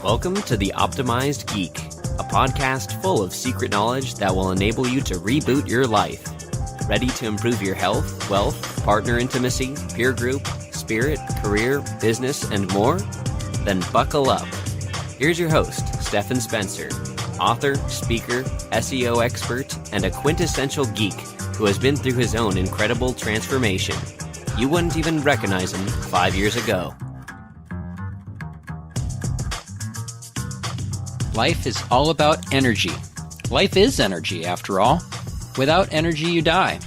Welcome to The Optimized Geek, a podcast full of secret knowledge that will enable you to reboot your life. Ready to improve your health, wealth, partner intimacy, peer group, spirit, career, business, and more? Then buckle up. Here's your host, Stephan Spencer, author, speaker, SEO expert, and a quintessential geek who has been through his own incredible transformation. You wouldn't even recognize him 5 years ago. Life is all about energy. Life is energy, after all. Without energy, you die.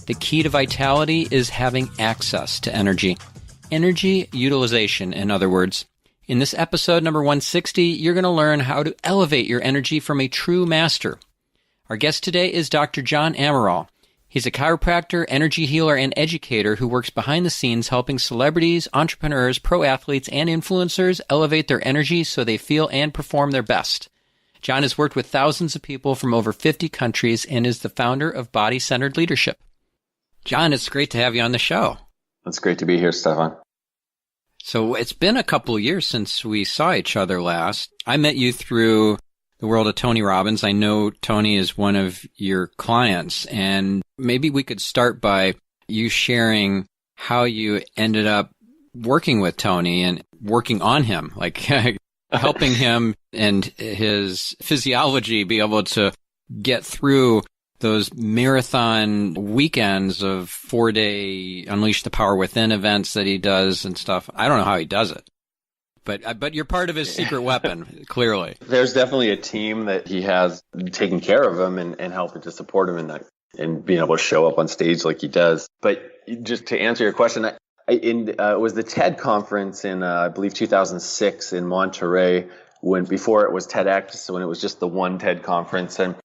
The key to vitality is having access to energy. Energy utilization, in other words. In this episode number 160, you're going to learn how to elevate your energy from a true master. Our guest today is Dr. John Amaral. He's a chiropractor, energy healer, and educator who works behind the scenes helping celebrities, entrepreneurs, pro athletes, and influencers elevate their energy so they feel and perform their best. John has worked with thousands of people from over 50 countries and is the founder of Body-Centered Leadership. John, it's great to have you on the show. It's great to be here, Stephan. So it's been a couple of years since we saw each other last. I met you through the world of Tony Robbins. I know Tony is one of your clients, and maybe we could start by you sharing how you ended up working with Tony and working on him, like helping him and his physiology be able to get through those marathon weekends of 4-day Unleash the Power Within events that he does and stuff. I don't know how he does it. But you're part of his secret weapon, clearly. There's definitely a team that he has taking care of him and helping to support him in that and being able to show up on stage like he does. But just to answer your question, it was the TED conference in, I believe, 2006 in Monterey, before it was TEDx, when it was just the one TED conference. And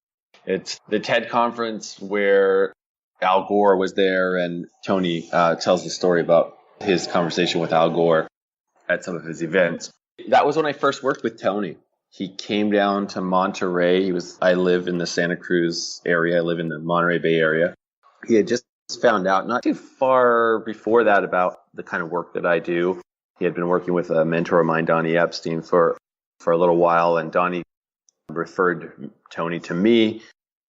it's the TED conference where Al Gore was there, and Tony tells the story about his conversation with Al Gore at some of his events. That was when I first worked with Tony. He came down to Monterey. I live in the Santa Cruz area. I live in the Monterey Bay area. He had just found out not too far before that about the kind of work that I do. He had been working with a mentor of mine, Donnie Epstein, for a little while, and Donnie referred Tony to me.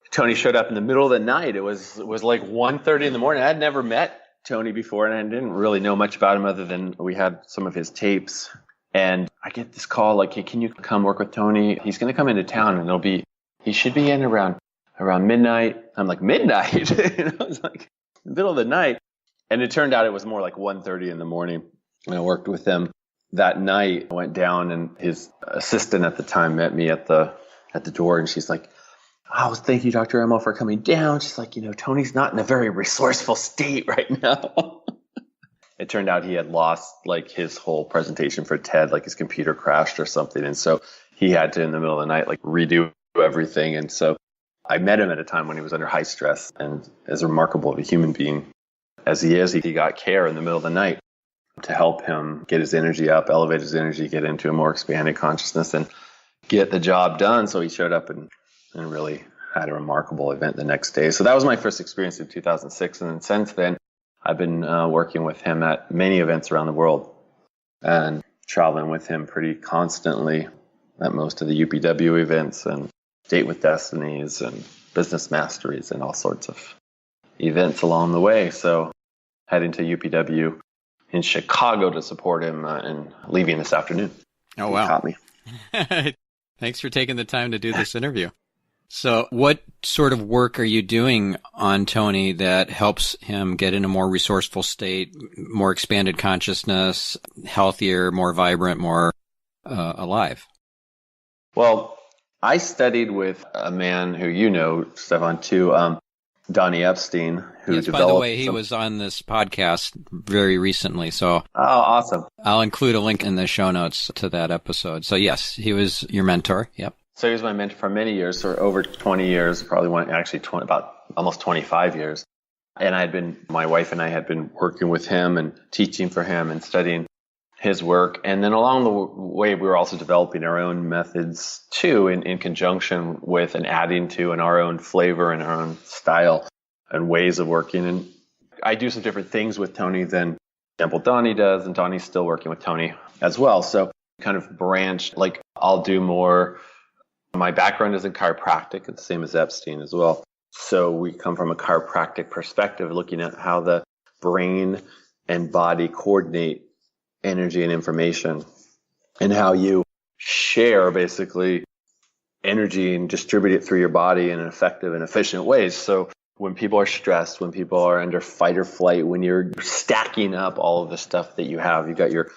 Tony showed up in the middle of the night. It was like 1:30 in the morning. I had never met Tony before, and I didn't really know much about him other than we had some of his tapes. And I get this call like, hey, can you come work with Tony? He's going to come into town, and he should be in around midnight. I'm like, midnight? It was like middle of the night. And it turned out it was more like 1:30 in the morning. And I worked with him that night. I went down, and his assistant at the time met me at the door, and she's like, oh, thank you, Dr. Amaral, for coming down. She's like, Tony's not in a very resourceful state right now. It turned out he had lost like his whole presentation for TED, like his computer crashed or something. And so he had to, in the middle of the night, like redo everything. And so I met him at a time when he was under high stress, and as remarkable of a human being as he is, he got care in the middle of the night to help him get his energy up, elevate his energy, get into a more expanded consciousness, and get the job done. So he showed up and really had a remarkable event the next day. So that was my first experience in 2006. And then since then, I've been working with him at many events around the world and traveling with him pretty constantly at most of the UPW events and Date with Destinies and Business Masteries and all sorts of events along the way. So heading to UPW in Chicago to support him and leaving this afternoon. Oh, wow. He caught me. Thanks for taking the time to do this interview. So what sort of work are you doing on Tony that helps him get in a more resourceful state, more expanded consciousness, healthier, more vibrant, more alive? Well, I studied with a man who you know, Stephan, too, Donnie Epstein, who yes, developed... By the way, he was on this podcast very recently, so... Oh, awesome. I'll include a link in the show notes to that episode. So yes, he was your mentor, yep. So he was my mentor for many years, for over 20 years, about almost 25 years. And my wife and I had been working with him and teaching for him and studying his work. And then along the way, we were also developing our own methods too, in conjunction with and adding to and our own flavor and our own style and ways of working. And I do some different things with Tony than example, Donnie does, and Donnie's still working with Tony as well. So kind of branched, like I'll do more. My background is in chiropractic, it's the same as Epstein as well. So we come from a chiropractic perspective, looking at how the brain and body coordinate energy and information, and how you share basically energy and distribute it through your body in an effective and efficient ways. So when people are stressed, when people are under fight or flight, when you're stacking up all of the stuff that you have, you've got your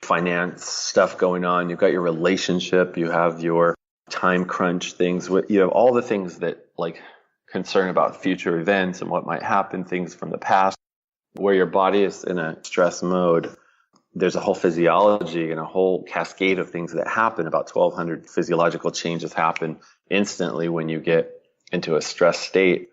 finance stuff going on, you've got your relationship, you have your time crunch things, you have all the things that like concern about future events and what might happen, things from the past, where your body is in a stress mode. There's a whole physiology and a whole cascade of things that happen. About 1,200 physiological changes happen instantly when you get into a stress state.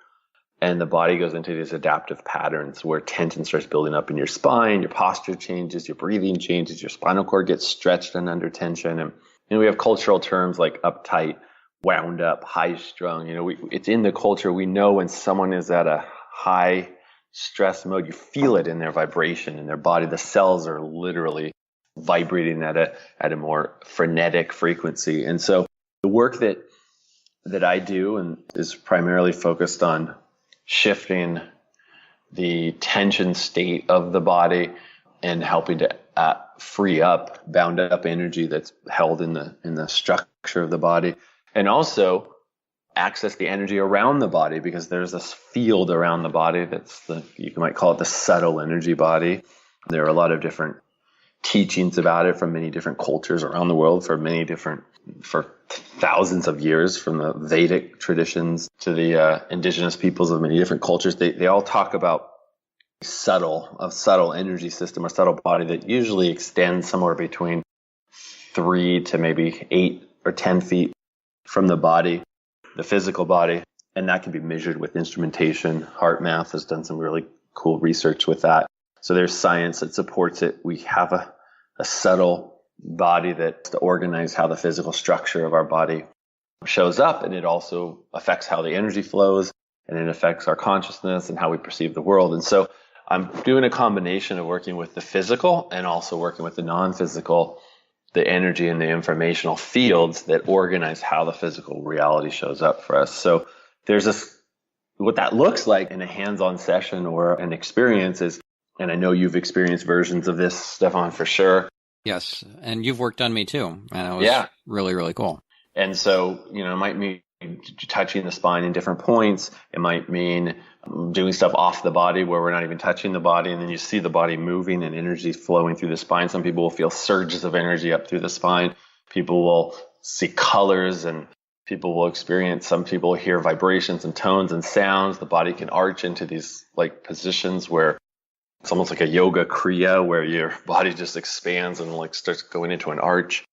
And the body goes into these adaptive patterns where tension starts building up in your spine, your posture changes, your breathing changes, your spinal cord gets stretched and under tension. And we have cultural terms like uptight, wound up, high strung. It's in the culture. We know when someone is at a high stress mode, you feel it in their vibration in their body. The cells are literally vibrating at a more frenetic frequency. And so the work that I do and is primarily focused on shifting the tension state of the body and helping to free up, bound up energy that's held in the structure of the body, and also access the energy around the body, because there's this field around the body you might call it the subtle energy body. There are a lot of different teachings about it from many different cultures around the world for thousands of years, from the Vedic traditions to the indigenous peoples of many different cultures. They all talk about a subtle energy system or subtle body that usually extends somewhere between 3 to maybe 8 or 10 feet from the body, the physical body. And that can be measured with instrumentation. HeartMath has done some really cool research with that. So there's science that supports it. We have a subtle body that to organize how the physical structure of our body shows up, and it also affects how the energy flows, and it affects our consciousness and how we perceive the world. And so I'm doing a combination of working with the physical and also working with the non-physical, the energy and the informational fields that organize how the physical reality shows up for us. So there's what that looks like in a hands-on session or an experience is, and I know you've experienced versions of this, Stephan, for sure. Yes, and you've worked on me too, and it was really, really cool. And so, it might mean touching the spine in different points. It might mean doing stuff off the body where we're not even touching the body, and then you see the body moving and energy flowing through the spine. Some people will feel surges of energy up through the spine. People will see colors, and people will experience, some people will hear vibrations and tones and sounds. The body can arch into these like positions where it's almost like a yoga kriya, where your body just expands and like starts going into an arch.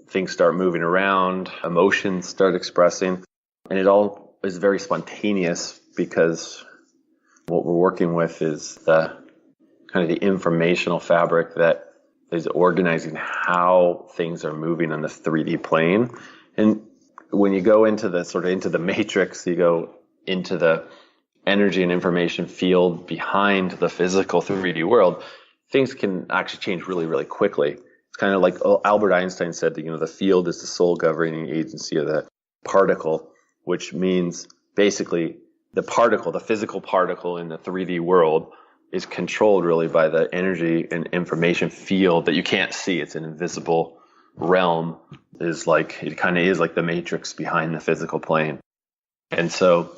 Things start moving around, emotions start expressing, and it all is very spontaneous because what we're working with is the kind of the informational fabric that is organizing how things are moving on the 3D plane. And when you go into the matrix, you go into the energy and information field behind the physical 3D world, things can actually change really, really quickly. It's kind of like Albert Einstein said that, the field is the sole governing agency of the particle, which means basically the physical particle in the 3D world is controlled really by the energy and information field that you can't see. It's an invisible realm. It kind of is like the matrix behind the physical plane. And so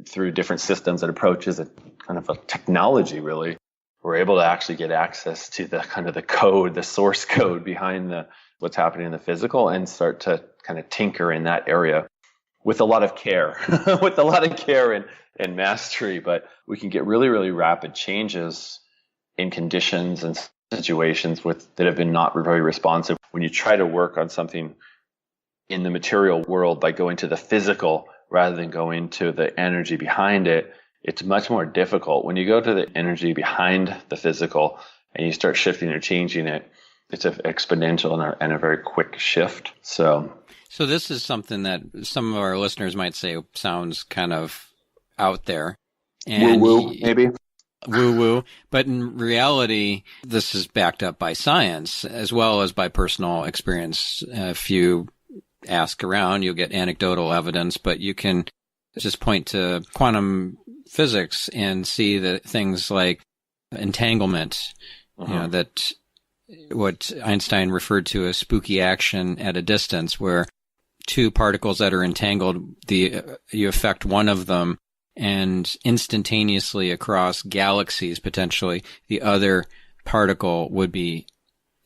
through different systems and approaches and kind of a technology, really, we're able to actually get access to the kind of the code, the source code behind what's happening in the physical, and start to kind of tinker in that area with a lot of care, and mastery. But we can get really, really rapid changes in conditions and situations that have been not very responsive. When you try to work on something in the material world by going to the physical rather than going to the energy behind it, it's much more difficult. When you go to the energy behind the physical and you start shifting or changing it, it's an exponential and a very quick shift. So this is something that some of our listeners might say sounds kind of out there. And woo-woo, maybe? woo-woo. But in reality, this is backed up by science as well as by personal experience. If you ask around, you'll get anecdotal evidence, but you can just point to quantum physics and see that things like entanglement, that what Einstein referred to as spooky action at a distance, where two particles that are entangled, you affect one of them, and instantaneously across galaxies, potentially, the other particle would be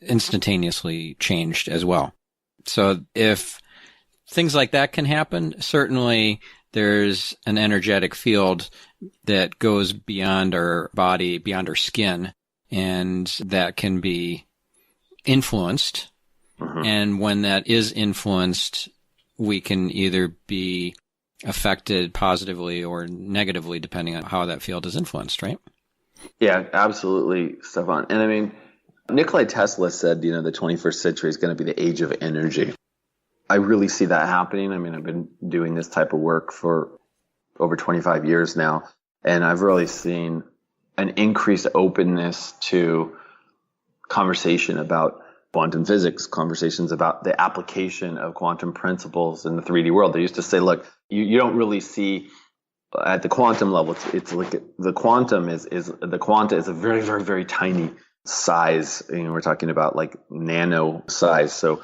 instantaneously changed as well. So if things like that can happen, certainly there's an energetic field that goes beyond our body, beyond our skin, and that can be influenced. And when that is influenced, we can either be affected positively or negatively, depending on how that field is influenced, right? Yeah, absolutely, Stephan. And I mean, Nikola Tesla said, the 21st century is going to be the age of energy. I really see that happening. I mean, I've been doing this type of work for over 25 years now, and I've really seen an increased openness to conversation about quantum physics, conversations about the application of quantum principles in the 3D world. They used to say, look, you don't really see at the quantum level. It's like the quantum is the quanta is a very, very, very tiny size. We're talking about like nano size. So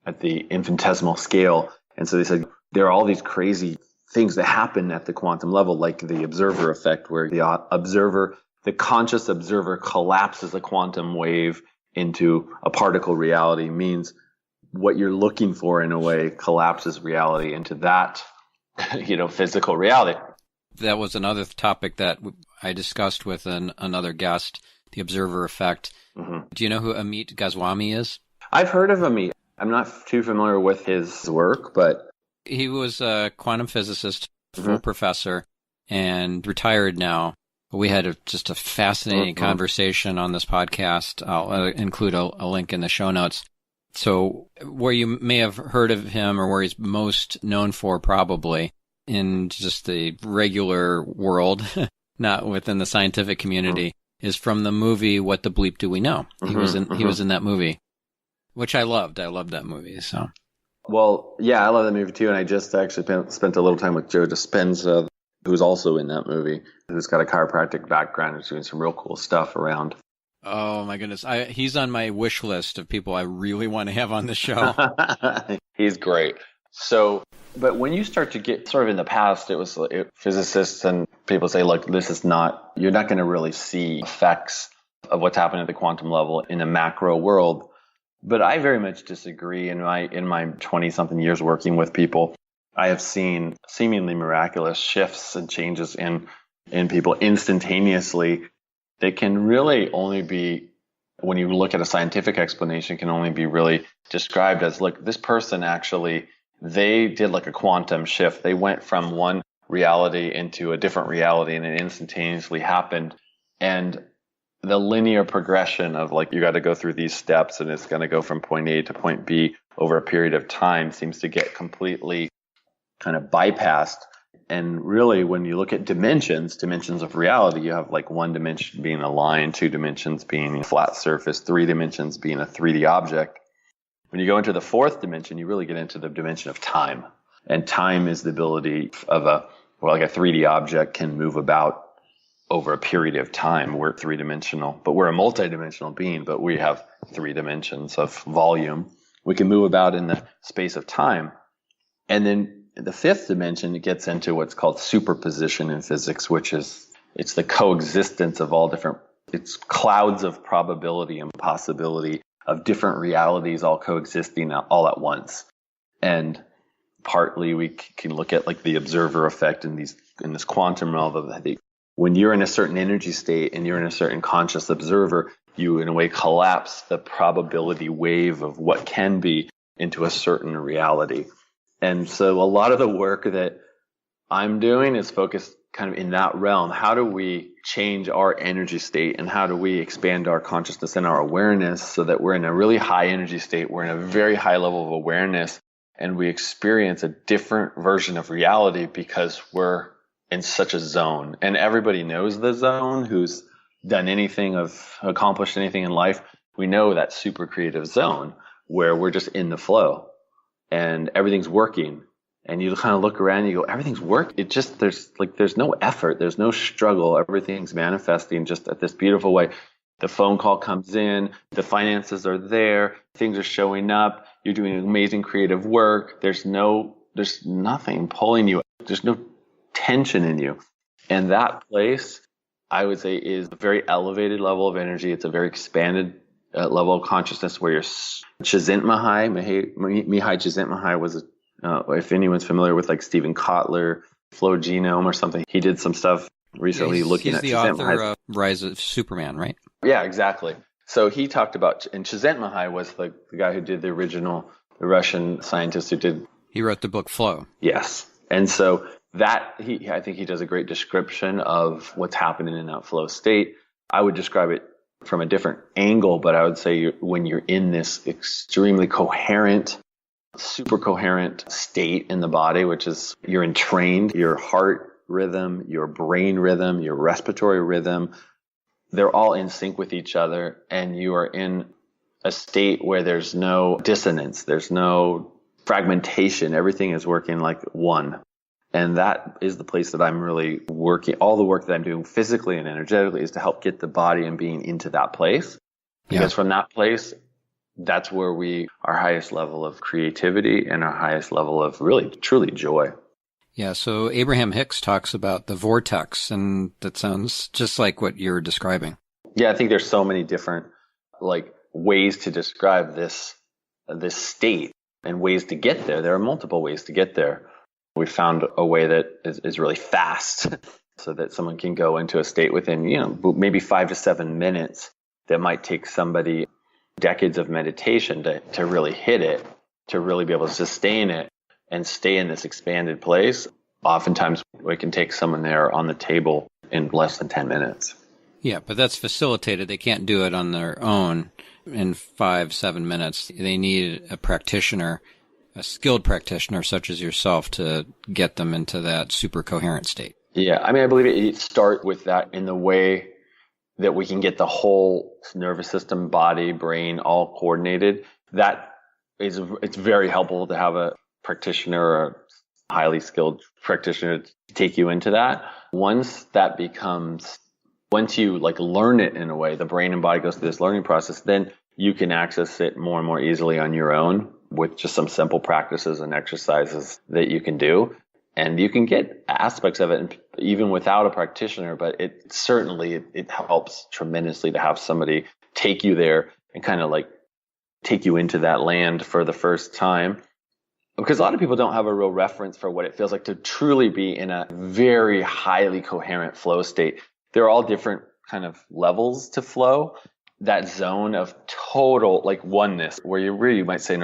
at the infinitesimal scale. And so they said there are all these crazy things that happen at the quantum level, like the observer effect, where the conscious observer collapses a quantum wave into a particle reality, means what you're looking for in a way collapses reality into that, physical reality. That was another topic that I discussed with another guest, the observer effect. Do you know who Amit Goswami is? I've heard of Amit. I'm not too familiar with his work, but he was a quantum physicist, full professor, and retired now. We had just a fascinating conversation on this podcast. I'll include a link in the show notes. So where you may have heard of him, or where he's most known for probably in just the regular world, not within the scientific community, is from the movie What the Bleep Do We Know? He was in that movie, which I loved. I loved that movie. So, well, yeah, I love that movie too. And I just actually spent a little time with Joe Dispenza, who's also in that movie, who's got a chiropractic background and is doing some real cool stuff around. Oh my goodness. He's on my wish list of people I really want to have on the show. He's great. So, but when you start to get sort of in the past, physicists and people say, look, you're not going to really see effects of what's happening at the quantum level in a macro world. But I very much disagree. In my 20-something years working with people, I have seen seemingly miraculous shifts and changes in people instantaneously. They can really only be, when you look at a scientific explanation, can only be really described as, look, this person actually, they did like a quantum shift. They went from one reality into a different reality, and it instantaneously happened. And the linear progression of like, you got to go through these steps and it's going to go from point A to point B over a period of time seems to get completely kind of bypassed. And really, when you look at dimensions of reality, you have like one dimension being a line, two dimensions being a flat surface, three dimensions being a 3D object. When you go into the fourth dimension, you really get into the dimension of time. And time is the ability of a 3D object can move about over a period of time. We're three-dimensional, but we're a multi-dimensional being, but we have 3 dimensions of volume. We can move about in the space of time. And then the fifth dimension, it gets into what's called superposition in physics, which is, it's the coexistence of it's clouds of probability and possibility of different realities all coexisting all at once. And partly we can look at like the observer effect in this quantum realm. When you're in a certain energy state and you're in a certain conscious observer, you in a way collapse the probability wave of what can be into a certain reality. And so a lot of the work that I'm doing is focused kind of in that realm. How do we change our energy state, and how do we expand our consciousness and our awareness so that we're in a really high energy state, we're in a very high level of awareness, and we experience a different version of reality because we're in such a zone, and everybody knows the zone who's done anything accomplished anything in life. We know that super creative zone where we're just in the flow and everything's working. And you kind of look around and you go, everything's work. It just, there's no effort. There's no struggle. Everything's manifesting just at this beautiful way. The phone call comes in, the finances are there, things are showing up. You're doing amazing creative work. There's nothing pulling you. There's no tension in you. And that place, I would say, is a very elevated level of energy. It's a very expanded level of consciousness where you're Csikszentmihalyi, Mihai Csikszentmihalyi was if anyone's familiar with like Stephen Kotler, Flow Genome or something, he did some stuff recently looking at the author of Rise of Superman, right? Yeah, exactly. So he talked about, and Csikszentmihalyi was the guy who did the Russian scientist He wrote the book Flow. Yes. And so I think he does a great description of what's happening in that flow state. I would describe it from a different angle, but I would say when you're in this extremely coherent, super coherent state in the body, which is you're entrained, your heart rhythm, your brain rhythm, your respiratory rhythm, they're all in sync with each other, and you are in a state where there's no dissonance, there's no fragmentation, everything is working like one. And that is the place that I'm really working. All the work that I'm doing physically and energetically is to help get the body and being into that place. Because from that place, that's where our highest level of creativity and our highest level of really, truly joy. Yeah. So Abraham Hicks talks about the vortex, and that sounds just like what you're describing. Yeah. I think there's so many different ways to describe this state and ways to get there. There are multiple ways to get there. We found a way that is really fast so that someone can go into a state within, maybe 5 to 7 minutes that might take somebody decades of meditation to really hit it, to really be able to sustain it and stay in this expanded place. Oftentimes we can take someone there on the table in less than 10 minutes. Yeah, but that's facilitated. They can't do it on their own in 5-7 minutes. They need a practitioner, a skilled practitioner such as yourself, to get them into that super coherent state. Yeah, I believe it starts with that in the way that we can get the whole nervous system, body, brain all coordinated. It's very helpful to have a practitioner or a highly skilled practitioner to take you into that. Once you learn it in a way, the brain and body goes through this learning process, then you can access it more and more easily on your own with just some simple practices and exercises that you can do. And you can get aspects of it even without a practitioner, but it certainly helps tremendously to have somebody take you there and kind of take you into that land for the first time. Because a lot of people don't have a real reference for what it feels like to truly be in a very highly coherent flow state. There are all different kind of levels to flow. That zone of total oneness, where you might say an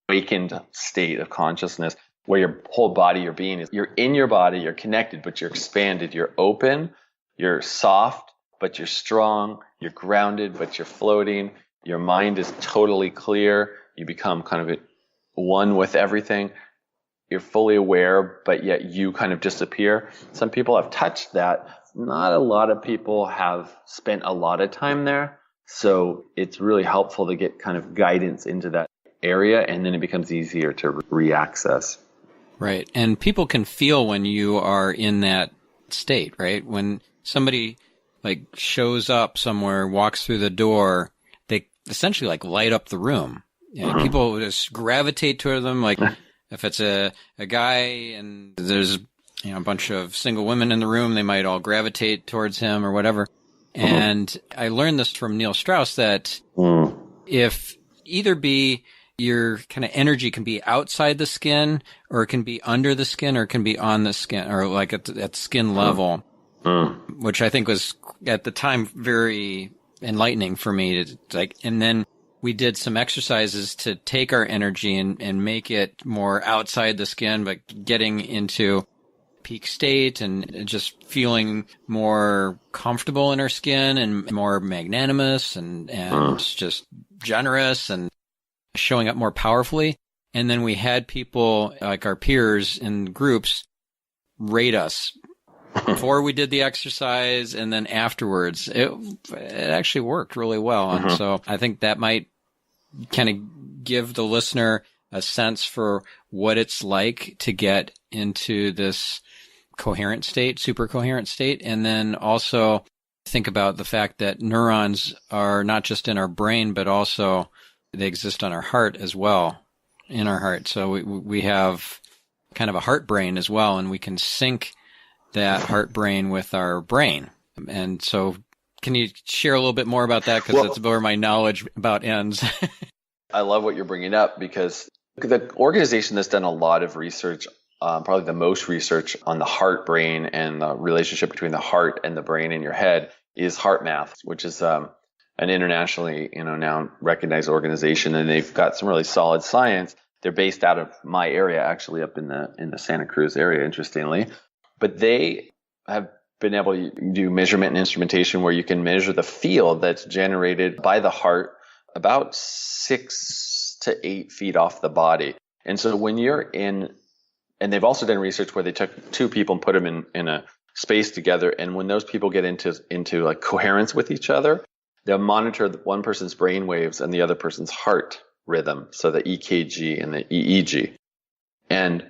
awakened state of consciousness, where your whole body, your being you're in your body, you're connected, but you're expanded, you're open, you're soft, but you're strong, you're grounded, but you're floating, your mind is totally clear, you become kind of one with everything, you're fully aware, but yet you kind of disappear. Some people have touched that. Not a lot of people have spent a lot of time there. So it's really helpful to get kind of guidance into that area, and then it becomes easier to re-access. Right. And people can feel when you are in that state, right? When somebody shows up somewhere, walks through the door, they essentially light up the room. People just gravitate toward them. If it's a guy and there's a bunch of single women in the room, they might all gravitate towards him or whatever. And I learned this from Neil Strauss that if your kind of energy can be outside the skin, or it can be under the skin, or it can be on the skin, or at skin level, which I think was at the time very enlightening for me. And then we did some exercises to take our energy and make it more outside the skin, but getting into peak state and just feeling more comfortable in our skin and more magnanimous and just generous and showing up more powerfully. And then we had people, like our peers in groups, rate us before we did the exercise and then afterwards. It actually worked really well. And so I think that might kind of give the listener a sense for what it's like to get into this coherent state, super coherent state. And then also think about the fact that neurons are not just in our brain, but also they exist on our heart as well, in our heart. So we have kind of a heart brain as well, and we can sync that heart brain with our brain. And so can you share a little bit more about that? Because that's where my knowledge about ends. I love what you're bringing up, because the organization that's done a lot of research, probably the most research on the heart brain and the relationship between the heart and the brain in your head, is HeartMath, which is an internationally now recognized organization, and they've got some really solid science. They're based out of my area, actually up in the Santa Cruz area, interestingly, but they have been able to do measurement and instrumentation where you can measure the field that's generated by the heart about 6 to 8 feet off the body. And so when you're in, and they've also done research where they took 2 people and put them in a space together, and when those people get into like coherence with each other, they'll monitor one person's brain waves and the other person's heart rhythm, so the EKG and the EEG. And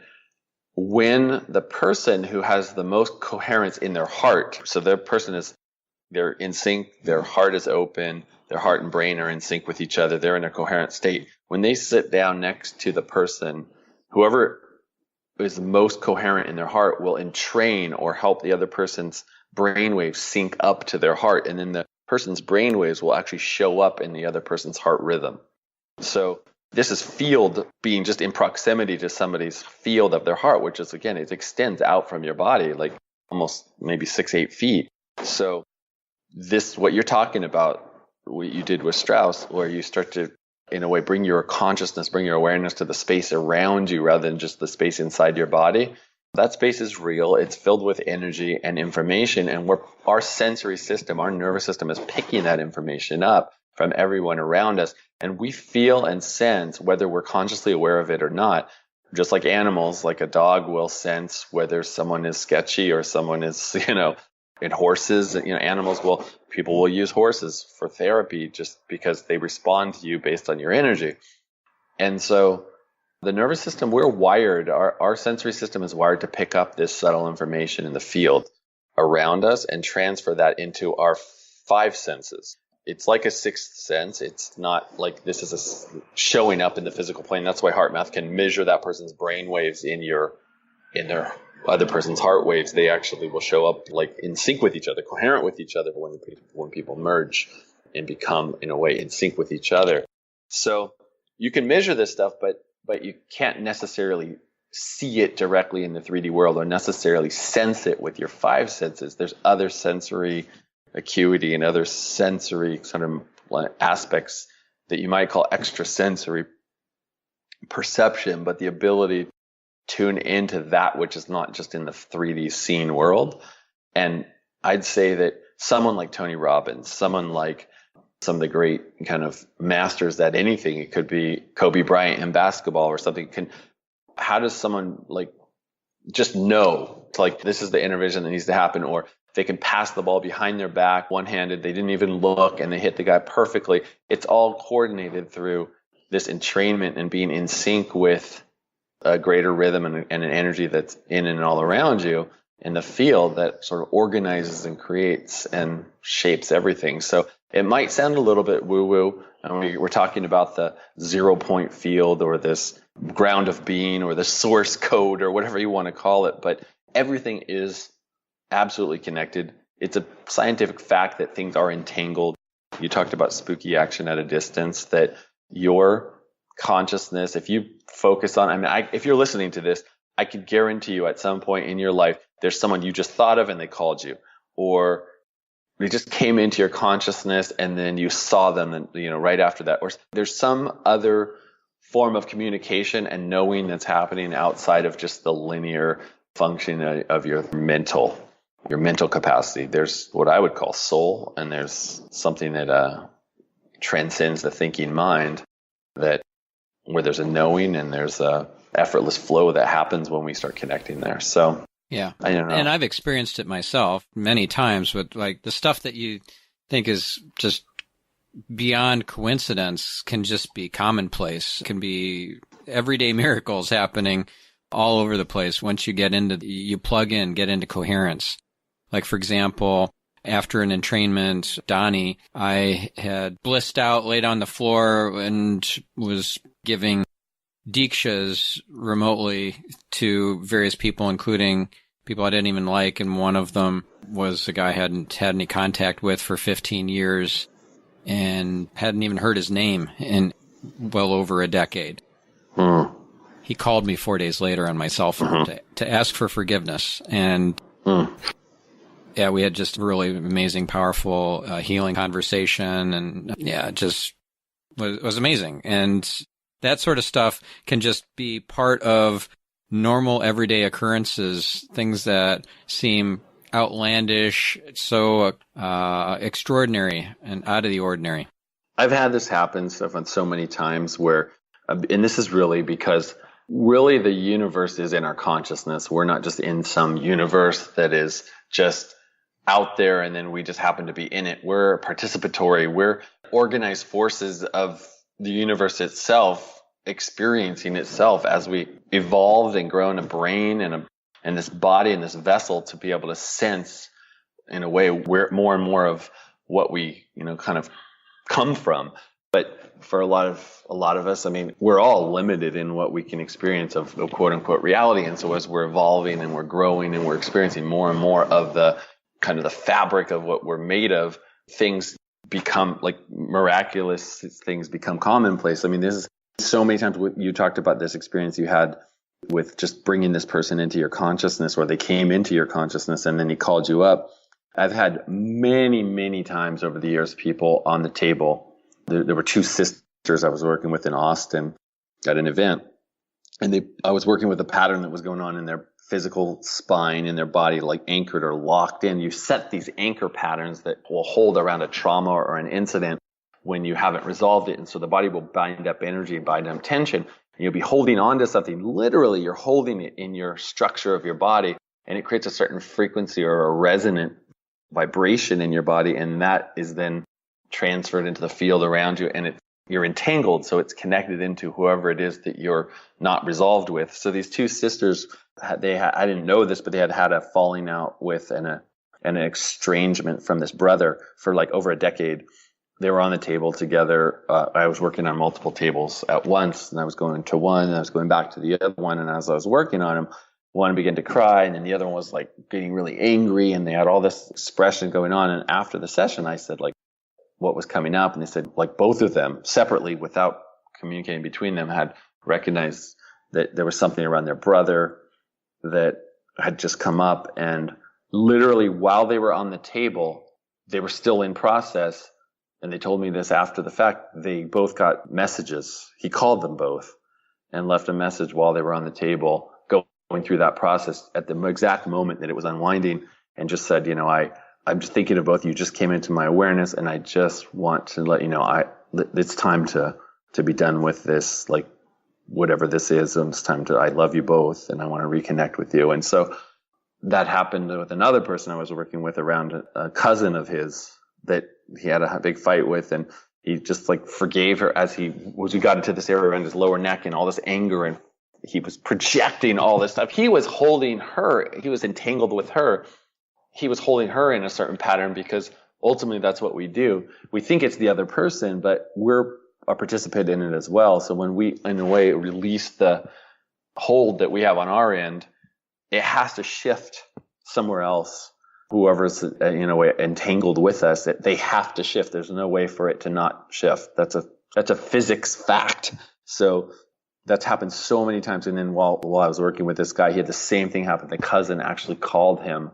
when the person who has the most coherence in their heart, so they're in sync, their heart is open, their heart and brain are in sync with each other, they're in a coherent state. When they sit down next to the person, whoever is the most coherent in their heart will entrain or help the other person's brainwaves sync up to their heart, and then the person's brainwaves will actually show up in the other person's heart rhythm. So this is field being just in proximity to somebody's field of their heart, which is, again, it extends out from your body like almost maybe 6-8 feet. So this, what you're talking about, what you did with Strauss, where you start to, in a way, bring your consciousness, bring your awareness to the space around you rather than just the space inside your body. That space is real. It's filled with energy and information. And our sensory system, our nervous system is picking that information up from everyone around us. And we feel and sense, whether we're consciously aware of it or not, just like animals, like a dog will sense whether someone is sketchy or someone is, in horses, people will use horses for therapy just because they respond to you based on your energy. And so the nervous system, we're wired, our sensory system is wired to pick up this subtle information in the field around us and transfer that into our 5 senses. It's like a 6th sense. It's not like this is showing up in the physical plane. That's why HeartMath can measure that person's brain waves in their other person's heart waves. They actually will show up like in sync with each other, coherent with each other when people merge and become, in a way, in sync with each other. So you can measure this stuff, but you can't necessarily see it directly in the 3D world or necessarily sense it with your 5 senses. There's other sensory acuity and other sensory sort of aspects that you might call extrasensory perception, but the ability to tune into that which is not just in the 3D seen world. And I'd say that someone like Tony Robbins, someone like some of the great kind of masters at anything, it could be Kobe Bryant in basketball or something, how does someone like just know, like, this is the intervention that needs to happen, or they can pass the ball behind their back one-handed, they didn't even look, and they hit the guy perfectly. It's all coordinated through this entrainment and being in sync with a greater rhythm and an energy that's in and all around you in the field that sort of organizes and creates and shapes everything. So it might sound a little bit woo-woo. We're talking about the 0-point field or this ground of being or the source code or whatever you want to call it, but everything is absolutely connected. It's a scientific fact that things are entangled. You talked about spooky action at a distance, that your consciousness, if you focus on, if you're listening to this, I could guarantee you at some point in your life, there's someone you just thought of and they called you, or they just came into your consciousness and then you saw them and, right after that, or there's some other form of communication and knowing that's happening outside of just the linear function of your mental capacity. There's what I would call soul, and there's something that transcends the thinking mind, that where there's a knowing and there's a effortless flow that happens when we start connecting there. So Yeah. I don't know. And I've experienced it myself many times with like the stuff that you think is just beyond coincidence can just be commonplace, can be everyday miracles happening all over the place. Once you get into, you plug in, get into coherence. Like, for example, after an entrainment, Donnie, I had blissed out, laid on the floor, and was giving Deekshas remotely to various people, including people I didn't even like. And one of them was a guy I hadn't had any contact with for 15 years and hadn't even heard his name in well over a decade. He called me 4 days later on my cell phone to ask for forgiveness. And yeah, we had just a really amazing, powerful, healing conversation. And yeah, it just was amazing. And that sort of stuff can just be part of normal everyday occurrences, things that seem outlandish, so extraordinary and out of the ordinary. I've had this happen, Stephan, so many times where, and this is really because really the universe is in our consciousness. We're not just in some universe that is just out there and then we just happen to be in it. We're participatory. We're organized forces of the universe itself, experiencing itself as we evolved and grow in a brain and this body and this vessel to be able to sense in a way where more and more of what we, kind of come from. But for a lot of us, I mean, we're all limited in what we can experience of quote unquote reality. And so as we're evolving and we're growing and we're experiencing more and more of the kind of the fabric of what we're made of, things become like miraculous things become commonplace. I mean, this is so many times you talked about this experience you had with just bringing this person into your consciousness, or they came into your consciousness and then he called you up. I've had many, many times over the years, people on the table. There were two sisters I was working with in Austin at an event, and I was working with a pattern that was going on in their physical spine, in their body, like anchored or locked in. You set these anchor patterns that will hold around a trauma or an incident when you haven't resolved it. And so the body will bind up energy, bind up tension, and you'll be holding on to something. Literally, you're holding it in your structure of your body, and it creates a certain frequency or a resonant vibration in your body, and that is then transferred into the field around you, and you're entangled, so it's connected into whoever it is that you're not resolved with. So these two sisters, I didn't know this, but they had a falling out with an estrangement from this brother for like over a decade. They were on the table together. I was working on multiple tables at once, and I was going to one, and I was going back to the other one, and as I was working on them, one began to cry, and then the other one was like getting really angry, and they had all this expression going on. And after the session, I said, like, what was coming up? And they said, like, both of them separately, without communicating between them, had recognized that there was something around their brother that had just come up. And literally while they were on the table, they were still in process. And they told me this after the fact. They both got messages. He called them both and left a message while they were on the table going through that process at the exact moment that it was unwinding, and just said, I'm just thinking of both. You just came into my awareness, and I just want to let you know it's time to be done with this, like whatever this is. And it's time I love you both, and I want to reconnect with you. And so that happened with another person I was working with around a cousin of his that he had a big fight with, and he just like forgave her as we got into this area around his lower neck and all this anger, and he was projecting all this stuff. He was holding her. He was entangled with her. He was holding her in a certain pattern because ultimately that's what we do. We think it's the other person, but we're a participant in it as well. So when we, in a way, release the hold that we have on our end, it has to shift somewhere else. Whoever's in a way entangled with us, they have to shift. There's no way for it to not shift. That's a physics fact. So that's happened so many times. And then while I was working with this guy, he had the same thing happen. The cousin actually called him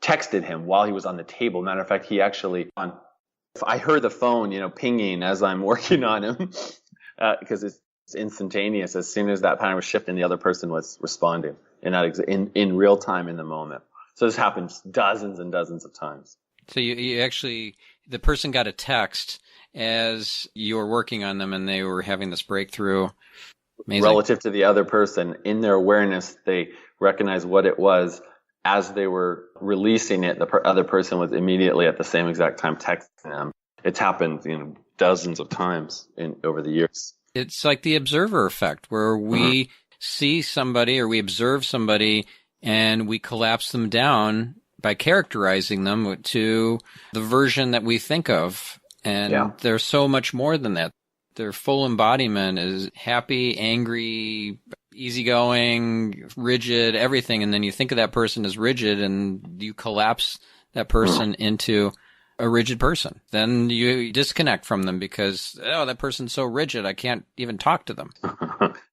texted him while he was on the table. Matter of fact, I heard the phone, pinging as I'm working on him, because it's instantaneous. As soon as that pattern was shifting, the other person was responding in real time in the moment. So this happens dozens and dozens of times. So you actually, the person got a text as you were working on them, and they were having this breakthrough. Amazing. Relative to the other person, in their awareness, they recognize what it was as they were releasing it. The other person was immediately at the same exact time texting them. It's happened, dozens of times over the years. It's like the observer effect, where we see somebody or we observe somebody and we collapse them down by characterizing them to the version that we think of. And there's so much more than that. Their full embodiment is happy, angry, easygoing, rigid, everything. And then you think of that person as rigid and you collapse that person into a rigid person. Then you disconnect from them because, that person's so rigid, I can't even talk to them.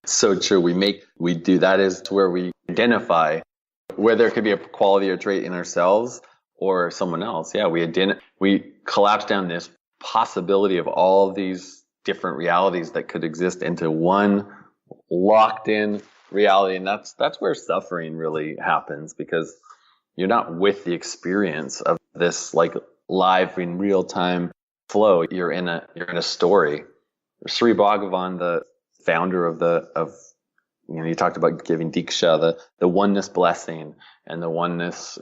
So true. We do that is where we identify where there could be a quality or trait in ourselves or someone else. Yeah, we collapse down this possibility of all of these different realities that could exist into one locked in reality. And that's where suffering really happens, because you're not with the experience of this like live in real time flow. You're in a story. Sri Bhagavan, the founder of you talked about giving Diksha, the oneness blessing and the oneness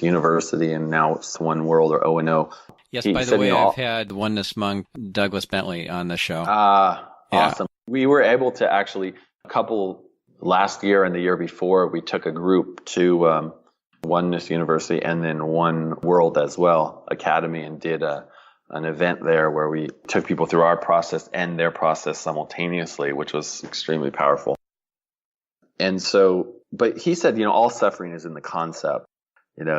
university, and now it's One World or O&O. Yes, by the way, I've had the oneness monk Douglas Bentley on the show. Awesome. We were able to actually, last year and the year before, we took a group to Oneness University and then One World as well, Academy, and did an event there where we took people through our process and their process simultaneously, which was extremely powerful. And so, but he said, all suffering is in the concept,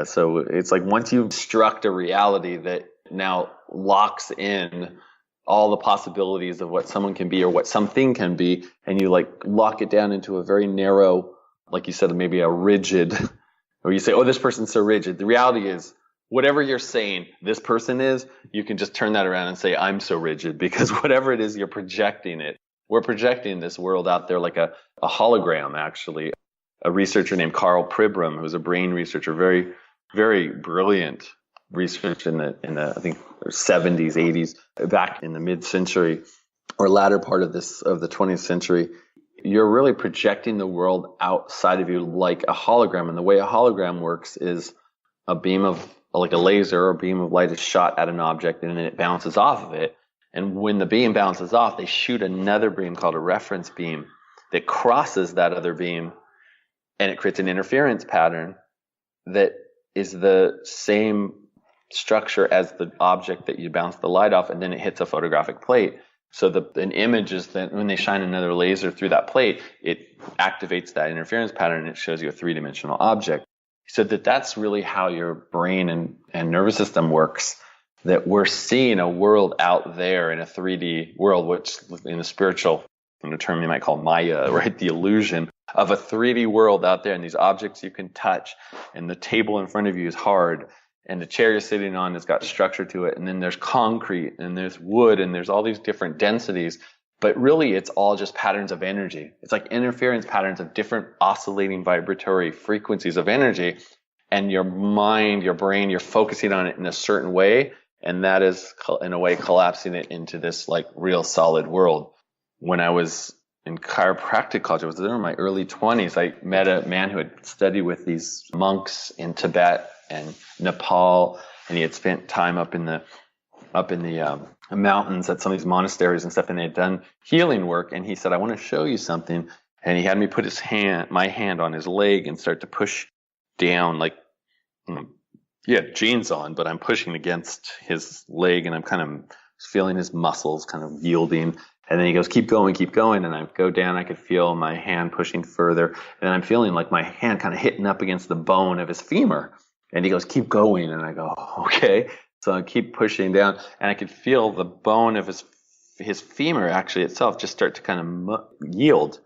so it's like once you've struck a reality that now locks in all the possibilities of what someone can be or what something can be, and you like lock it down into a very narrow, like you said, maybe a rigid, or you say, this person's so rigid. The reality is, whatever you're saying this person is, you can just turn that around and say, I'm so rigid, because whatever it is, you're projecting it. We're projecting this world out there like a hologram, actually. A researcher named Carl Pribram, who's a brain researcher, very, very brilliant research in the I think 70s, 80s, back in the mid-century or latter part of the 20th century. You're really projecting the world outside of you like a hologram. And the way a hologram works is a beam of, like a laser or a beam of light is shot at an object and then it bounces off of it. And when the beam bounces off, they shoot another beam called a reference beam that crosses that other beam, and it creates an interference pattern that is the same structure as the object that you bounce the light off, and then it hits a photographic plate. So an image is that when they shine another laser through that plate, it activates that interference pattern and it shows you a three-dimensional object. So that's really how your brain and nervous system works, that we're seeing a world out there in a 3D world, which in the spiritual, in a term you might call Maya, right? The illusion of a 3D world out there, and these objects you can touch, and the table in front of you is hard, and the chair you're sitting on has got structure to it, and then there's concrete, and there's wood, and there's all these different densities, but really it's all just patterns of energy. It's like interference patterns of different oscillating vibratory frequencies of energy, and your mind, your brain, you're focusing on it in a certain way, and that is in a way collapsing it into this like real solid world. When I was in chiropractic college, I was in my early 20s, I met a man who had studied with these monks in Tibet and Nepal, and he had spent time up in the mountains at some of these monasteries and stuff, and they had done healing work. And he said, I want to show you something. And he had me put my hand on his leg and start to push down, like, he had jeans on, but I'm pushing against his leg, and I'm kind of feeling his muscles kind of yielding. And then he goes, keep going. And I go down, I could feel my hand pushing further. And I'm feeling like my hand kind of hitting up against the bone of his femur. And he goes, keep going. And I go, okay. So I keep pushing down, and I could feel the bone of his femur actually itself just start to kind of yield.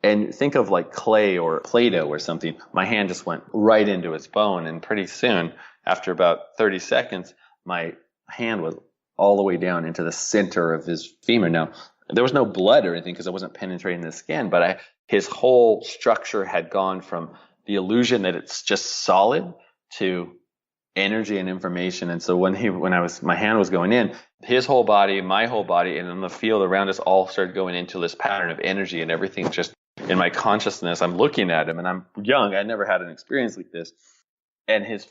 And think of like clay or Play-Doh or something. My hand just went right into his bone. And pretty soon, after about 30 seconds, my hand was all the way down into the center of his femur. Now, there was no blood or anything because I wasn't penetrating the skin, but his whole structure had gone from the illusion that it's just solid to energy and information. And so when my hand was going in, his whole body, my whole body, and then the field around us all started going into this pattern of energy, and everything just in my consciousness, I'm looking at him, and I'm young. I never had an experience like this. And his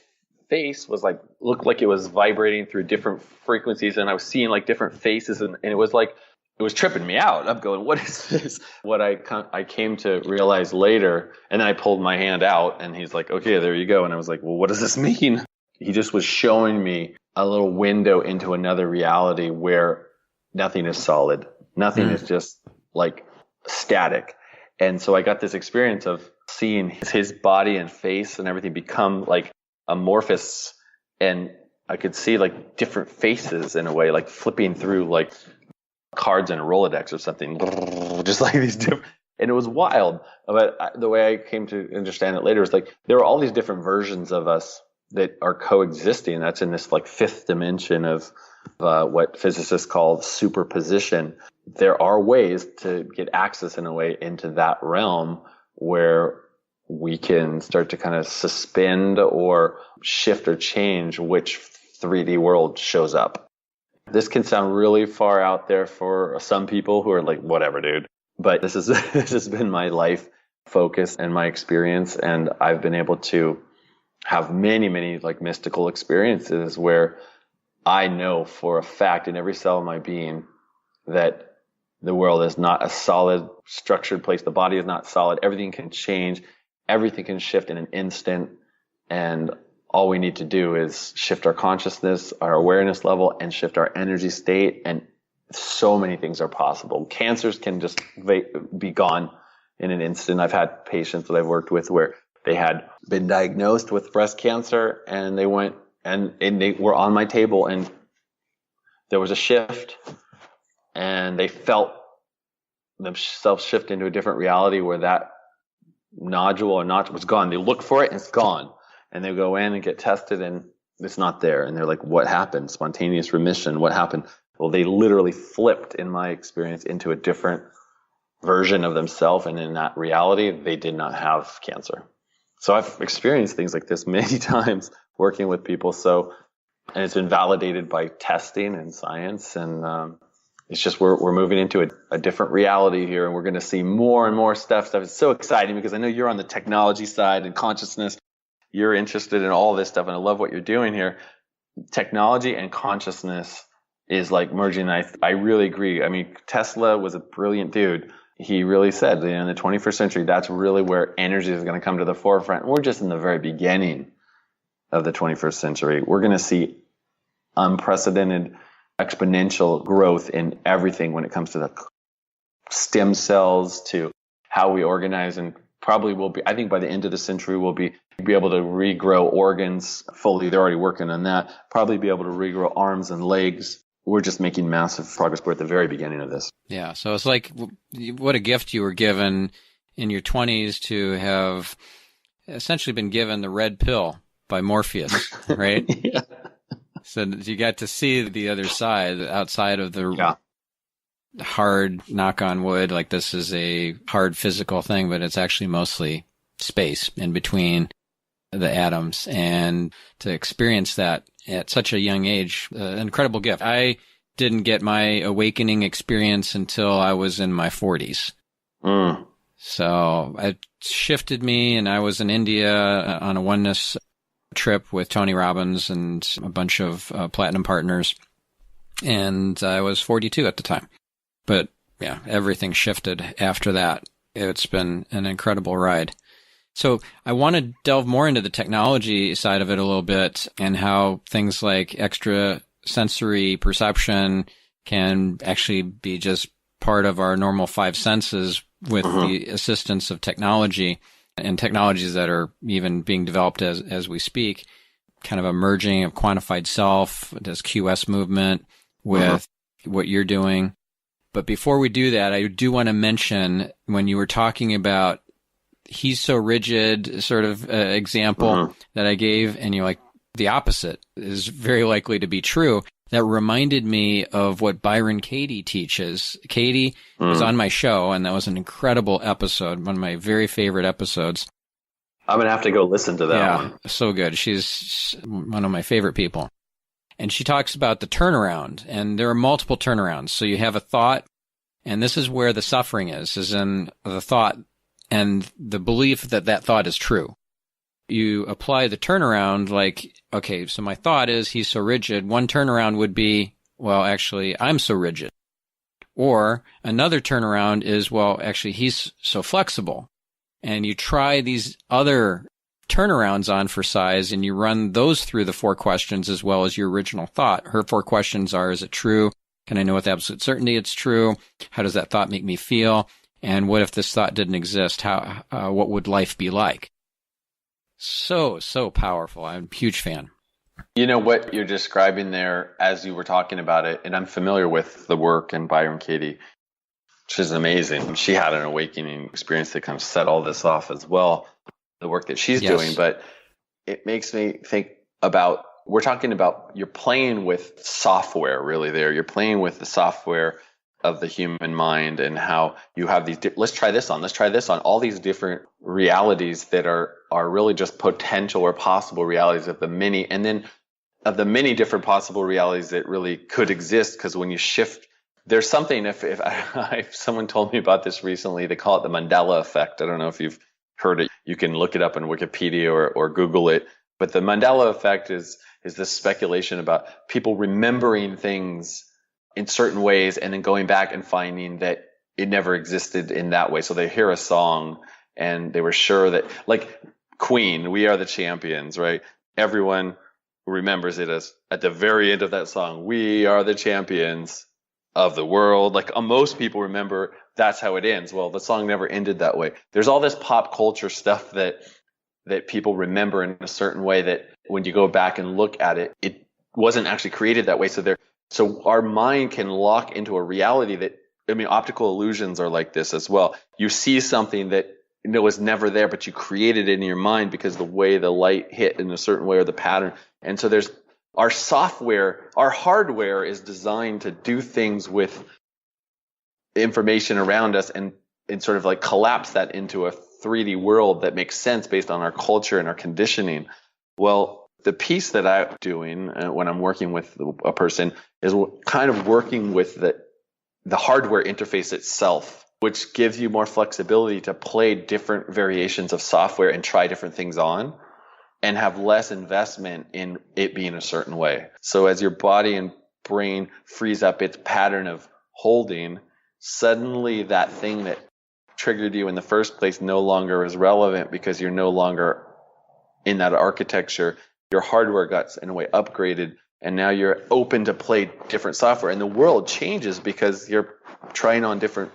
face was like, looked like it was vibrating through different frequencies. And I was seeing like different faces, and it was like, it was tripping me out. I'm going, what is this? What I came to realize later, and then I pulled my hand out, and he's like, okay, there you go. And I was like, well, what does this mean? He just was showing me a little window into another reality where nothing is solid. Nothing is just like static. And so I got this experience of seeing his body and face and everything become like amorphous. And I could see like different faces in a way, like flipping through like cards in a Rolodex or something, just like these different, and it was wild. But the way I came to understand it later was like, there are all these different versions of us that are coexisting. That's in this like fifth dimension of what physicists call superposition. There are ways to get access in a way into that realm where we can start to kind of suspend or shift or change which 3D world shows up. This can sound really far out there for some people who are like, whatever, dude. But this has been my life focus and my experience. And I've been able to have many, many like mystical experiences where I know for a fact in every cell of my being that the world is not a solid, structured place. The body is not solid. Everything can change. Everything can shift in an instant. And all we need to do is shift our consciousness, our awareness level, and shift our energy state. And so many things are possible. Cancers can just be gone in an instant. I've had patients that I've worked with where they had been diagnosed with breast cancer, and they went and they were on my table, and there was a shift, and they felt themselves shift into a different reality where that nodule or notch was gone. They look for it and it's gone, and they go in and get tested and it's not there. And they're like, what happened? Spontaneous remission. What happened? Well, they literally flipped, in my experience, into a different version of themselves. And in that reality, they did not have cancer. So I've experienced things like this many times working with people. So, and it's been validated by testing and science. And it's just we're moving into a different reality here, and we're going to see more and more stuff. It's so exciting because I know you're on the technology side and consciousness. You're interested in all this stuff, and I love what you're doing here. Technology and consciousness is like merging. I really agree. I mean, Tesla was a brilliant dude. He really said, in the 21st century, that's really where energy is going to come to the forefront. We're just in the very beginning of the 21st century. We're going to see unprecedented exponential growth in everything when it comes to the stem cells, to how we organize, and probably will be, I think by the end of the century, we'll be able to regrow organs fully. They're already working on that. Probably be able to regrow arms and legs. We're just making massive progress. We're at the very beginning of this. Yeah. So it's like, what a gift you were given in your 20s to have essentially been given the red pill by Morpheus, right? Yeah. So you got to see the other side, outside of the hard, knock on wood, like this is a hard physical thing, but it's actually mostly space in between the atoms. And to experience that at such a young age, an incredible gift. I didn't get my awakening experience until I was in my 40s. So it shifted me, and I was in India on a oneness trip with Tony Robbins and a bunch of platinum partners. And I was 42 at the time. But yeah, everything shifted after that. It's been an incredible ride. So I want to delve more into the technology side of it a little bit, and how things like extrasensory perception can actually be just part of our normal five senses with the assistance of technology, and technologies that are even being developed as we speak, kind of a merging of quantified self, this QS movement with what you're doing. But before we do that, I do want to mention, when you were talking about he's so rigid sort of example that I gave, and you're like, the opposite is very likely to be true. That reminded me of what Byron Katie teaches. Katie was on my show, and that was an incredible episode, one of my very favorite episodes. I'm going to have to go listen to that one. So good. She's one of my favorite people. And she talks about the turnaround, and there are multiple turnarounds. So you have a thought, and this is where the suffering is in the thought. and the belief that that thought is true. You apply the turnaround like, okay, so my thought is he's so rigid. One turnaround would be, well, actually, I'm so rigid. Or another turnaround is, well, actually, he's so flexible. And you try these other turnarounds on for size, and you run those through the 4 questions as well as your original thought. Her 4 questions are, is it true? Can I know with absolute certainty it's true? How does that thought make me feel? And what if this thought didn't exist? What would life be like? So powerful. I'm a huge fan. You know what you're describing there as you were talking about it, and I'm familiar with the work and Byron Katie, which is amazing. She had an awakening experience that kind of set all this off as well, the work that she's doing. But it makes me think about, we're talking about, you're playing with software really there. You're playing with the software of the human mind, and how you have these, let's try this on, all these different realities that are really just potential or possible realities of the many, and then of the many different possible realities that really could exist. Because when you shift, there's something, if someone told me about this recently, they call it the Mandela Effect. I don't know if you've heard it. You can look it up on Wikipedia or Google it. But the Mandela Effect is this speculation about people remembering things in certain ways and then going back and finding that it never existed in that way. So they hear a song and they were sure that, like Queen, We Are the Champions, right? Everyone remembers it as at the very end of that song, we are the champions of the world. Like most people remember that's how it ends. Well, the song never ended that way. There's all this pop culture stuff that people remember in a certain way that when you go back and look at it, it wasn't actually created that way. So our mind can lock into a reality that, optical illusions are like this as well. You see something that was never there, but you created it in your mind because the way the light hit in a certain way or the pattern. And so there's our software, our hardware is designed to do things with information around us and sort of like collapse that into a 3D world that makes sense based on our culture and our conditioning. Well, the piece that I'm doing when I'm working with a person is kind of working with the hardware interface itself, which gives you more flexibility to play different variations of software and try different things on and have less investment in it being a certain way. So as your body and brain frees up its pattern of holding, suddenly that thing that triggered you in the first place no longer is relevant because you're no longer in that architecture. Your hardware got in a way upgraded, and now you're open to play different software. And the world changes because you're trying on different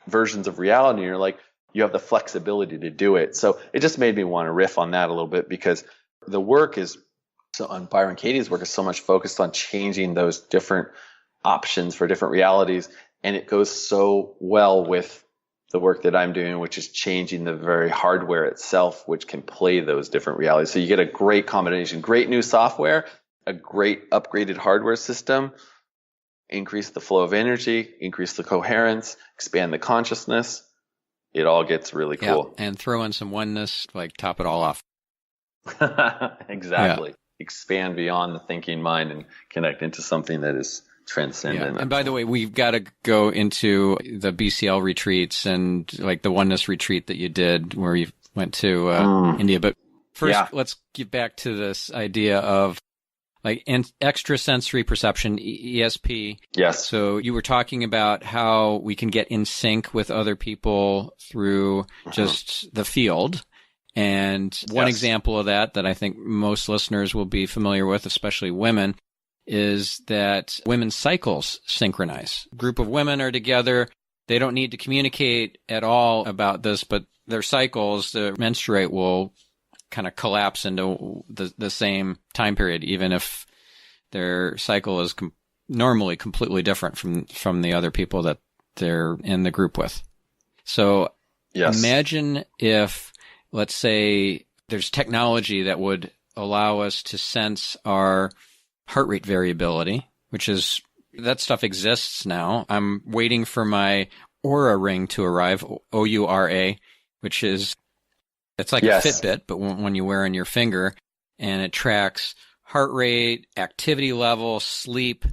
versions of reality. And you're like, you have the flexibility to do it. So it just made me want to riff on that a little bit, because the work is, so on Byron Katie's work, is so much focused on changing those different options for different realities. And it goes so well with the work that I'm doing, which is changing the very hardware itself, which can play those different realities. So you get a great combination, great new software, a great upgraded hardware system, increase the flow of energy, increase the coherence, expand the consciousness. It all gets really cool. Yeah, and throw in some oneness, like top it all off. Exactly. Yeah. Expand beyond the thinking mind and connect into something that is transcendent. Yeah. And by the way, we've got to go into the BCL retreats and like the Oneness Retreat that you did where you went to India. But first, let's get back to this idea of like extrasensory perception, ESP. Yes. So you were talking about how we can get in sync with other people through just the field. And one example of that I think most listeners will be familiar with, especially women, is that women's cycles synchronize. A group of women are together. They don't need to communicate at all about this, but their cycles, the menstruate, will kind of collapse into the same time period, even if their cycle is normally completely different from the other people that they're in the group with. So imagine if, let's say, there's technology that would allow us to sense our heart rate variability, which is, that stuff exists now. I'm waiting for my Oura ring to arrive, OURA, which is, it's like a Fitbit, but when you wear on your finger, and it tracks heart rate, activity level, sleep,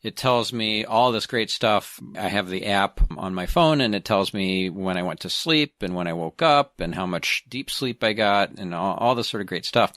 it tells me all this great stuff. I have the app on my phone, and it tells me when I went to sleep and when I woke up and how much deep sleep I got and all this sort of great stuff.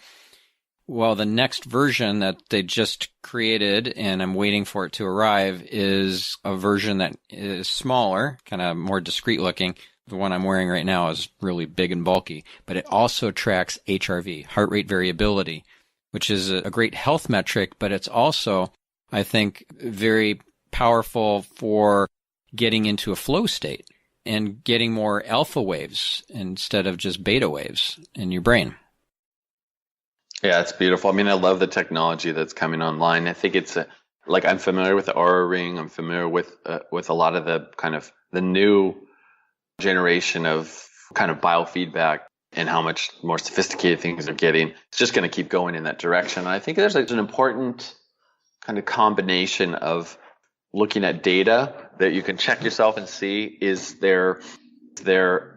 Well, the next version that they just created, and I'm waiting for it to arrive, is a version that is smaller, kind of more discreet looking. The one I'm wearing right now is really big and bulky, but it also tracks HRV, heart rate variability, which is a great health metric, but it's also, I think, very powerful for getting into a flow state and getting more alpha waves instead of just beta waves in your brain. Yeah, it's beautiful. I mean, I love the technology that's coming online. I think it's like I'm familiar with the Aura Ring. I'm familiar with a lot of the kind of the new generation of kind of biofeedback and how much more sophisticated things are getting. It's just going to keep going in that direction. And I think there's an important kind of combination of looking at data that you can check yourself and see,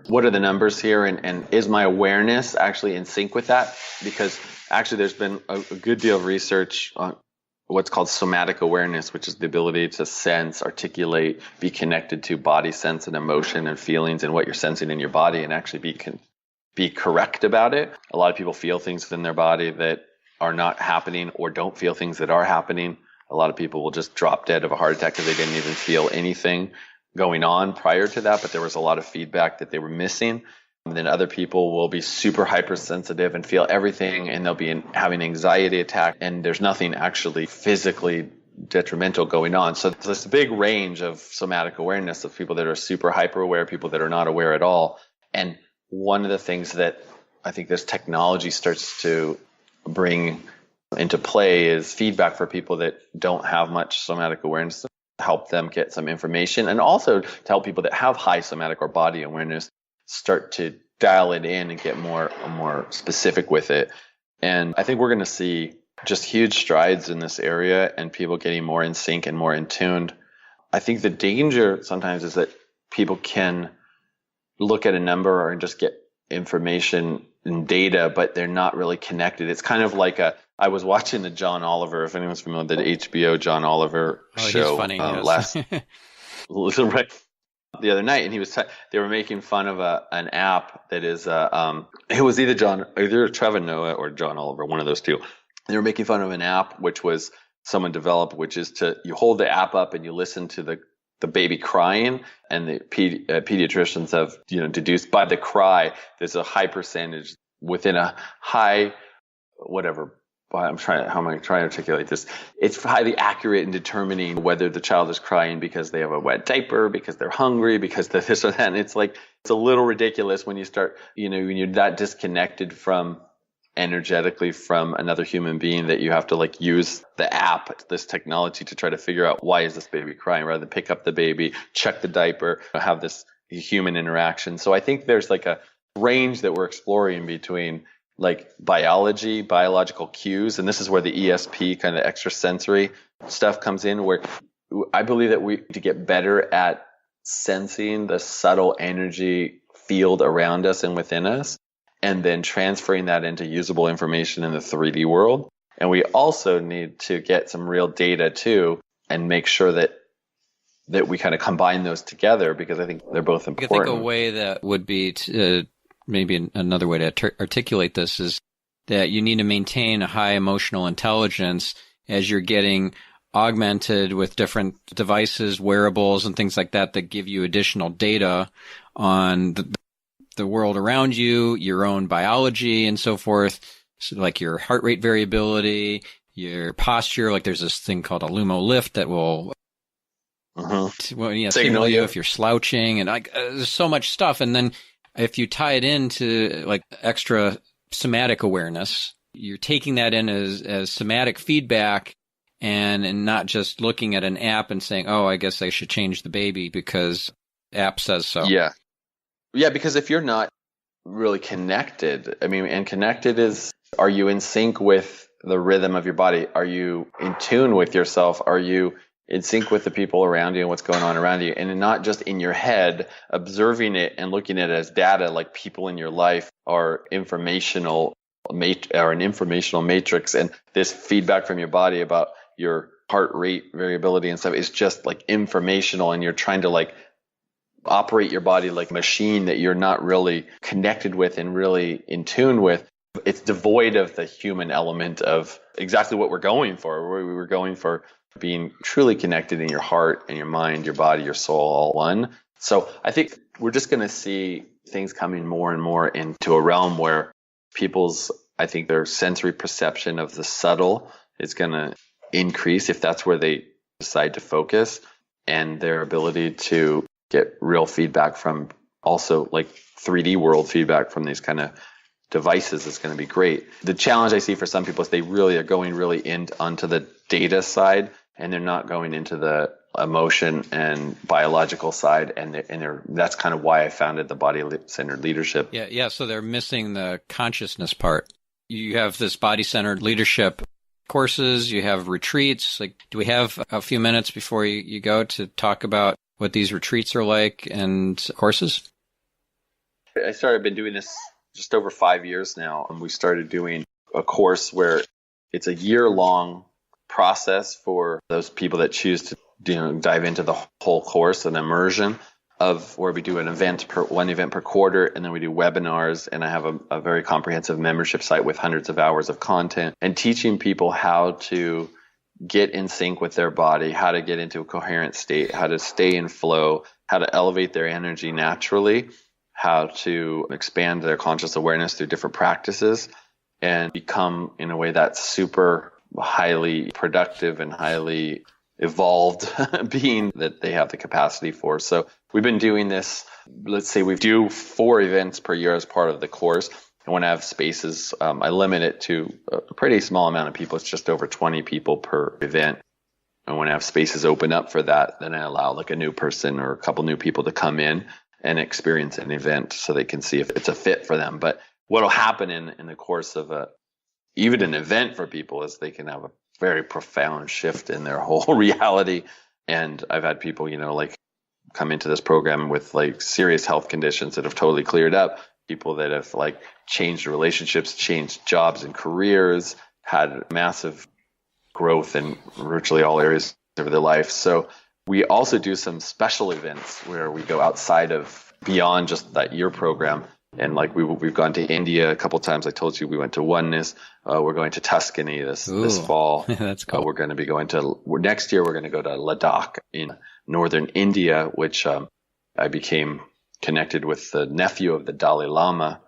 what are the numbers here, and is my awareness actually in sync with that? Because actually there's been a good deal of research on what's called somatic awareness, which is the ability to sense, articulate, be connected to body sense and emotion and feelings and what you're sensing in your body, and actually be correct about it. A lot of people feel things in their body that are not happening, or don't feel things that are happening. A lot of people will just drop dead of a heart attack because they didn't even feel anything going on prior to that, but there was a lot of feedback that they were missing. And then other people will be super hypersensitive and feel everything, and they'll be having an anxiety attack, and there's nothing actually physically detrimental going on. So there's a big range of somatic awareness of people that are super hyper aware, people that are not aware at all. And one of the things that I think this technology starts to bring into play is feedback for people that don't have much somatic awareness, to help them get some information, and also to help people that have high somatic or body awareness start to dial it in and get more specific with it. And I think we're going to see just huge strides in this area and people getting more in sync and more in tuned. I think the danger sometimes is that people can look at a number or just get information and data, but they're not really connected. It's kind of like I was watching the John Oliver, if anyone's familiar with the HBO John Oliver show, he's funny, yes. The other night, and they were making fun of an app that is it was either Trevor Noah or John Oliver, one of those two. They were making fun of an app which was someone developed, which is you hold the app up and you listen to the baby crying, and the pediatricians have deduced by the cry there's a high percentage within a high whatever. How am I trying to articulate this? It's highly accurate in determining whether the child is crying because they have a wet diaper, because they're hungry, because they're this or that. And it's a little ridiculous when you start, when you're that disconnected from energetically from another human being, that you have to use the app, this technology, to try to figure out why is this baby crying, rather than pick up the baby, check the diaper, have this human interaction. So I think there's a range that we're exploring between biological cues. And this is where the ESP, kind of extrasensory stuff, comes in, where I believe that we to get better at sensing the subtle energy field around us and within us, and then transferring that into usable information in the 3D world. And we also need to get some real data too, and make sure that we kind of combine those together, because I think they're both important. I think a way that would be maybe another way to articulate this is that you need to maintain a high emotional intelligence as you're getting augmented with different devices, wearables, and things like that give you additional data on the world around you, your own biology, and so forth. So like your heart rate variability, your posture. There's this thing called a Lumo Lift that will signal you if you're slouching, and there's so much stuff. And then if you tie it into extra somatic awareness, you're taking that in as somatic feedback, and not just looking at an app and saying, oh, I guess I should change the baby because app says so. Yeah, because if you're not really connected, and connected is, are you in sync with the rhythm of your body? Are you in tune with yourself? Are you in sync with the people around you and what's going on around you? And not just in your head, observing it and looking at it as data, like people in your life are an informational matrix, and this feedback from your body about your heart rate variability and stuff is just like informational, and you're trying to like operate your body like a machine that you're not really connected with and really in tune with. It's devoid of the human element of exactly what we're going for. We were going for being truly connected in your heart and your mind, your body, your soul, all one. So I think we're just going to see things coming more and more into a realm where I think their sensory perception of the subtle is going to increase if that's where they decide to focus, and their ability to get real feedback from also like 3D world feedback from these kind of devices is going to be great. The challenge I see for some people is they really are going really onto the data side, and they're not going into the emotion and biological side, and that's kind of why I founded the body-centered leadership. Yeah. So they're missing the consciousness part. You have this body-centered leadership courses, you have retreats. Like, do we have a few minutes before you go to talk about what these retreats are like and courses? I've been doing this just over 5 years now, and we started doing a course where it's a year-long process for those people that choose to dive into the whole course, an immersion of where we do one event per quarter, and then we do webinars, and I have a very comprehensive membership site with hundreds of hours of content, and teaching people how to get in sync with their body, how to get into a coherent state, how to stay in flow, how to elevate their energy naturally, how to expand their conscious awareness through different practices, and become in a way that's super highly productive and highly evolved being that they have the capacity for. So we've been doing this, let's say we do 4 events per year as part of the course. And when I have spaces, I limit it to a pretty small amount of people. It's just over 20 people per event. And when I have spaces open up for that, then I allow like a new person or a couple new people to come in and experience an event so they can see if it's a fit for them. But what will happen in the course of even an event for people is they can have a very profound shift in their whole reality. And I've had people, like come into this program with like serious health conditions that have totally cleared up. People that have like changed relationships, changed jobs and careers, had massive growth in virtually all areas of their life. So we also do some special events where we go outside of beyond just that year program. And like we've gone to India a couple of times. I told you we went to Oneness. We're going to Tuscany this fall. That's cool. We're going to be going next year. We're going to go to Ladakh in northern India, which I became connected with the nephew of the Dalai Lama.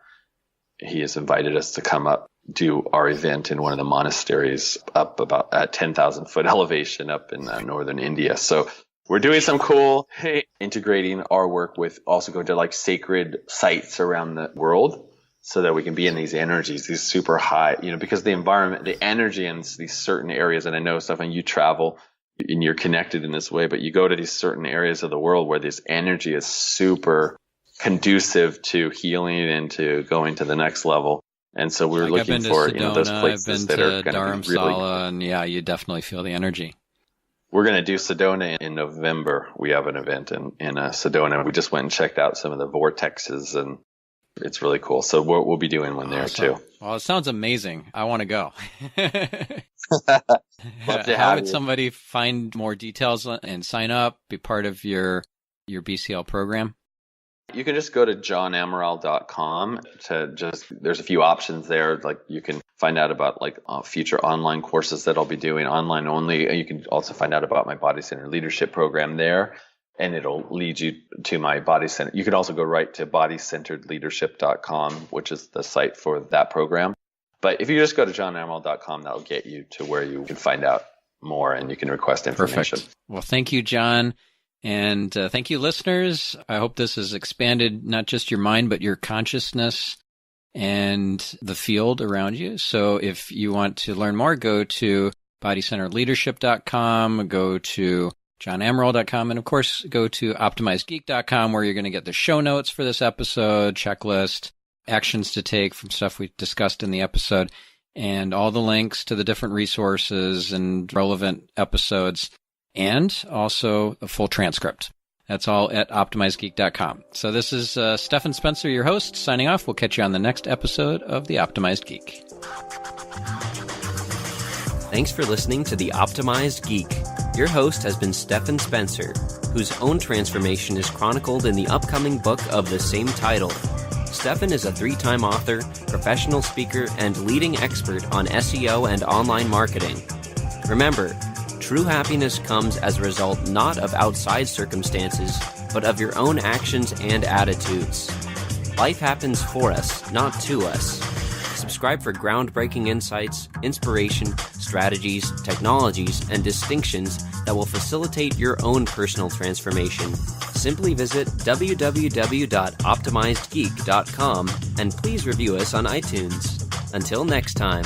He has invited us to come up, do our event in one of the monasteries up about at 10,000 foot elevation up in northern India. So we're doing some cool integrating our work with also going to like sacred sites around the world so that we can be in these energies, these super high, because the environment, the energy in these certain areas. And I know, Stephan, you travel and you're connected in this way, but you go to these certain areas of the world where this energy is super conducive to healing and to going to the next level. And so we're looking for Sedona, those places that are going to be really. And yeah, you definitely feel the energy. We're going to do Sedona in November. We have an event in Sedona. We just went and checked out some of the vortexes, and it's really cool. So we'll be doing one there too. Well, it sounds amazing. I want to go. How would somebody find more details and sign up, be part of your BCL program? You can just go to johnamaral.com there's a few options there. Like you can find out about like future online courses that I'll be doing online only. You can also find out about my body-centered leadership program there, and it'll lead you to my body center. You can also go right to bodycenteredleadership.com, which is the site for that program. But if you just go to johnamaral.com, that'll get you to where you can find out more and you can request information. Perfect. Well, thank you, John. And thank you, listeners. I hope this has expanded not just your mind, but your consciousness and the field around you. So if you want to learn more, go to bodycenteredleadership.com, go to johnamaral.com, and of course, go to optimizedgeek.com, where you're going to get the show notes for this episode, checklist, actions to take from stuff we discussed in the episode, and all the links to the different resources and relevant episodes, and also a full transcript. That's all at optimizedgeek.com. So this is Stephan Spencer, your host, signing off. We'll catch you on the next episode of The Optimized Geek. Thanks for listening to The Optimized Geek. Your host has been Stephan Spencer, whose own transformation is chronicled in the upcoming book of the same title. Stephan is a 3-time author, professional speaker, and leading expert on SEO and online marketing. Remember, true happiness comes as a result not of outside circumstances, but of your own actions and attitudes. Life happens for us, not to us. Subscribe for groundbreaking insights, inspiration, strategies, technologies, and distinctions that will facilitate your own personal transformation. Simply visit www.optimizedgeek.com and please review us on iTunes. Until next time.